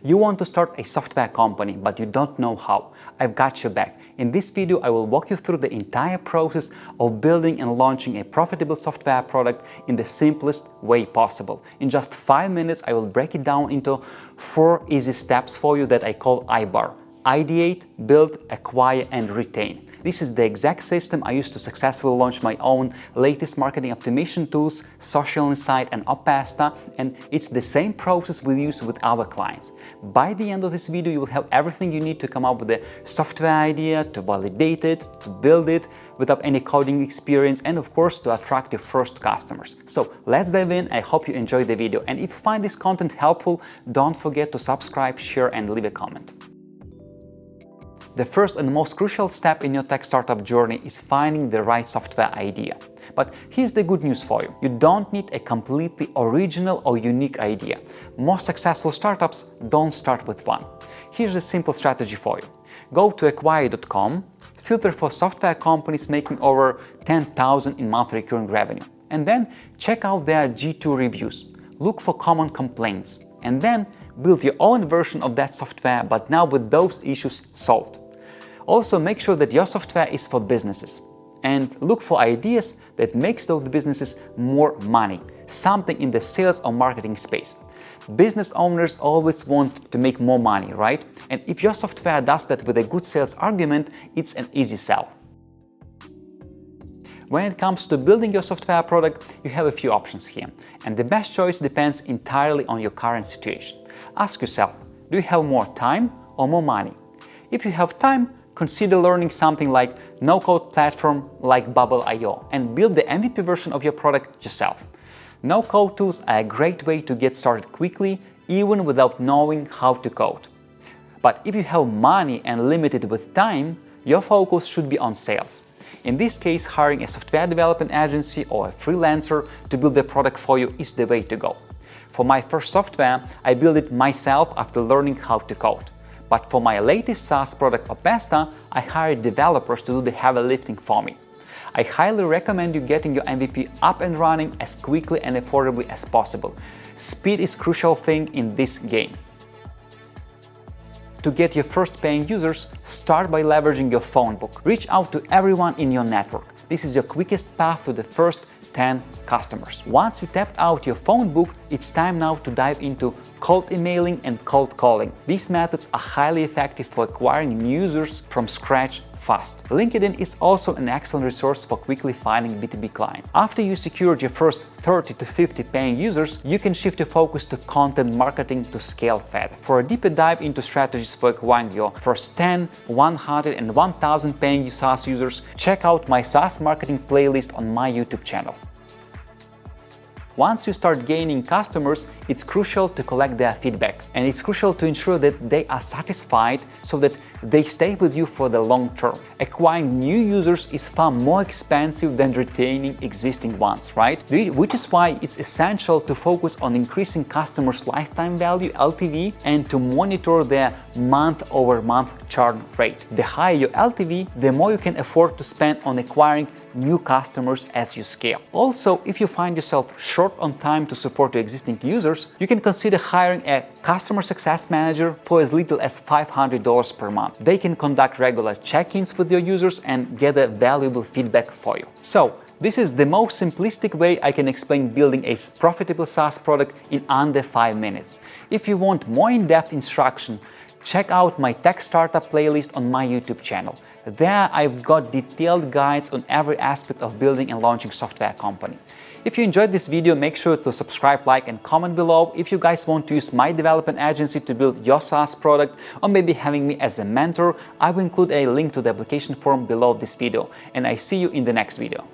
You want to start a software company, but you don't know how. I've got your back. In this video, I will walk you through the entire process of building and launching a profitable software product in the simplest way possible. In just 5 minutes, I will break it down into 4 easy steps for you that I call IBAR. Ideate, build, acquire, and retain. This is the exact system I used to successfully launch my own latest marketing optimization tools, SocialInsight and Opesta, and it's the same process we use with our clients. By the end of this video, you will have everything you need to come up with a software idea, to validate it, to build it without any coding experience, and of course to attract your first customers. So let's dive in. I hope you enjoy the video, and if you find this content helpful, don't forget to subscribe, share, and leave a comment. The first and most crucial step in your tech startup journey is finding the right software idea. But here's the good news for you. You don't need a completely original or unique idea. Most successful startups don't start with one. Here's a simple strategy for you. Go to acquire.com, filter for software companies making over 10,000 in monthly recurring revenue, and then check out their G2 reviews. Look for common complaints, and then build your own version of that software, but now with those issues solved. Also, make sure that your software is for businesses, and look for ideas that makes those businesses more money, something in the sales or marketing space. Business owners always want to make more money, right? And if your software does that with a good sales argument, it's an easy sell. When it comes to building your software product, you have a few options here, and the best choice depends entirely on your current situation. Ask yourself, do you have more time or more money? If you have time, consider learning something like no-code platform like Bubble.io and build the MVP version of your product yourself. No-code tools are a great way to get started quickly, even without knowing how to code. But if you have money and limited with time, your focus should be on sales. In this case, hiring a software development agency or a freelancer to build the product for you is the way to go. For my first software, I built it myself after learning how to code. But for my latest SaaS product, Opesta, I hired developers to do the heavy lifting for me. I highly recommend you getting your MVP up and running as quickly and affordably as possible. Speed is a crucial thing in this game. To get your first paying users, start by leveraging your phone book. Reach out to everyone in your network. This is your quickest path to the first 10 customers. Once you tapped out your phone book, it's time now to dive into cold emailing and cold calling. These methods are highly effective for acquiring new users from scratch fast. LinkedIn is also an excellent resource for quickly finding B2B clients. After you secured your first 30 to 50 paying users, you can shift your focus to content marketing to scale further. For a deeper dive into strategies for acquiring your first 10, 100, and 1,000 paying SaaS users, check out my SaaS marketing playlist on my YouTube channel. Once you start gaining customers, it's crucial to collect their feedback, and it's crucial to ensure that they are satisfied so that they stay with you for the long term. Acquiring new users is far more expensive than retaining existing ones, right? Which is why it's essential to focus on increasing customers' lifetime value, LTV, and to monitor their month-over-month churn rate. The higher your LTV, the more you can afford to spend on acquiring new customers as you scale. Also, if you find yourself short on time to support your existing users, you can consider hiring a customer success manager for as little as $500 per month. They can conduct regular check-ins with your users and gather valuable feedback for you. So, this is the most simplistic way I can explain building a profitable SaaS product in under 5 minutes. If you want more in-depth instruction, check out my tech startup playlist on my YouTube channel. There I've got detailed guides on every aspect of building and launching software company. If you enjoyed this video, make sure to subscribe, like, and comment below. If you guys want to use my development agency to build your SaaS product, or maybe having me as a mentor, I will include a link to the application form below this video. And I see you in the next video.